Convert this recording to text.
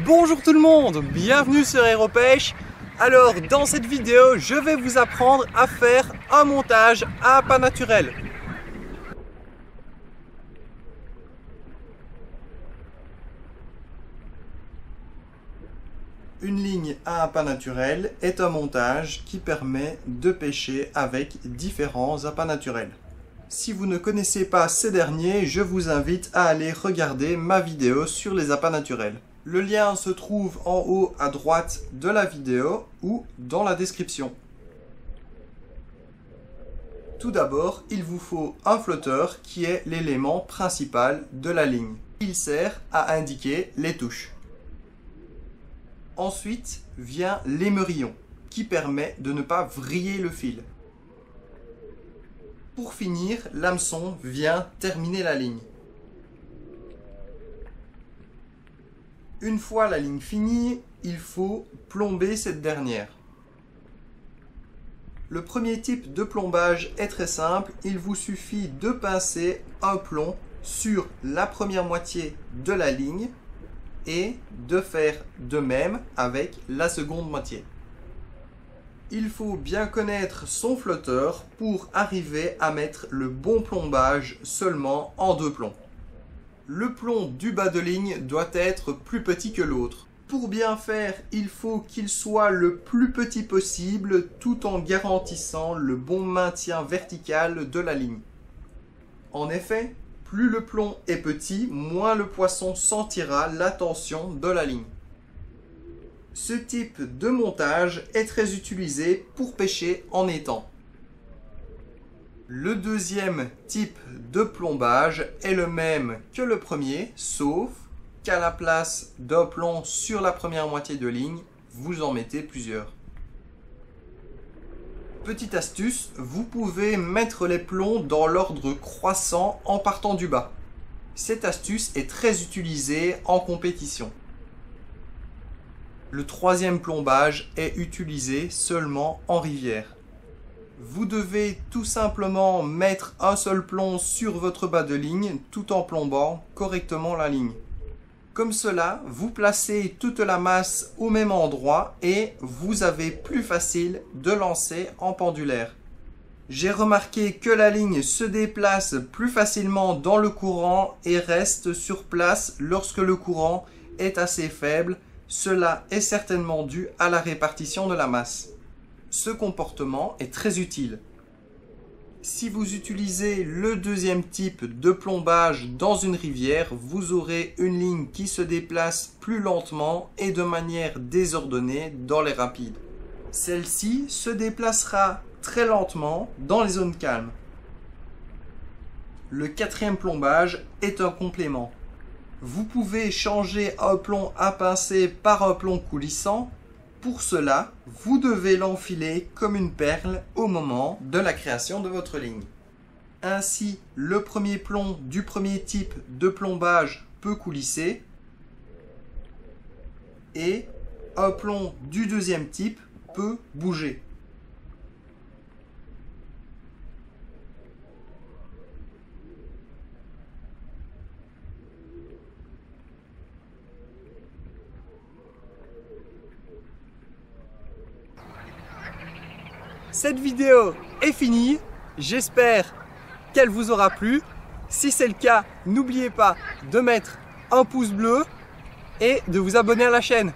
Bonjour tout le monde, bienvenue sur Aéropêche. Alors dans cette vidéo, je vais vous apprendre à faire un montage à appât naturel. Une ligne à appât naturel est un montage qui permet de pêcher avec différents appâts naturels. Si vous ne connaissez pas ces derniers, je vous invite à aller regarder ma vidéo sur les appâts naturels. Le lien se trouve en haut à droite de la vidéo ou dans la description. Tout d'abord, il vous faut un flotteur qui est l'élément principal de la ligne. Il sert à indiquer les touches. Ensuite vient l'émerillon qui permet de ne pas vriller le fil. Pour finir, l'hameçon vient terminer la ligne. Une fois la ligne finie, il faut plomber cette dernière. Le premier type de plombage est très simple, il vous suffit de pincer un plomb sur la première moitié de la ligne et de faire de même avec la seconde moitié. Il faut bien connaître son flotteur pour arriver à mettre le bon plombage seulement en deux plombs. Le plomb du bas de ligne doit être plus petit que l'autre. Pour bien faire, il faut qu'il soit le plus petit possible tout en garantissant le bon maintien vertical de la ligne. En effet, plus le plomb est petit, moins le poisson sentira la tension de la ligne. Ce type de montage est très utilisé pour pêcher en étang. Le deuxième type de plombage est le même que le premier, sauf qu'à la place d'un plomb sur la première moitié de ligne, vous en mettez plusieurs. Petite astuce, vous pouvez mettre les plombs dans l'ordre croissant en partant du bas. Cette astuce est très utilisée en compétition. Le troisième plombage est utilisé seulement en rivière. Vous devez tout simplement mettre un seul plomb sur votre bas de ligne tout en plombant correctement la ligne. Comme cela, vous placez toute la masse au même endroit et vous avez plus facile de lancer en pendulaire. J'ai remarqué que la ligne se déplace plus facilement dans le courant et reste sur place lorsque le courant est assez faible. Cela est certainement dû à la répartition de la masse. Ce comportement est très utile. Si vous utilisez le deuxième type de plombage dans une rivière, vous aurez une ligne qui se déplace plus lentement et de manière désordonnée dans les rapides. Celle-ci se déplacera très lentement dans les zones calmes. Le quatrième plombage est un complément. Vous pouvez changer un plomb à pincer par un plomb coulissant. Pour cela, vous devez l'enfiler comme une perle au moment de la création de votre ligne. Ainsi, le premier plomb du premier type de plombage peut coulisser et un plomb du deuxième type peut bouger. Cette vidéo est finie, j'espère qu'elle vous aura plu. Si c'est le cas, n'oubliez pas de mettre un pouce bleu et de vous abonner à la chaîne.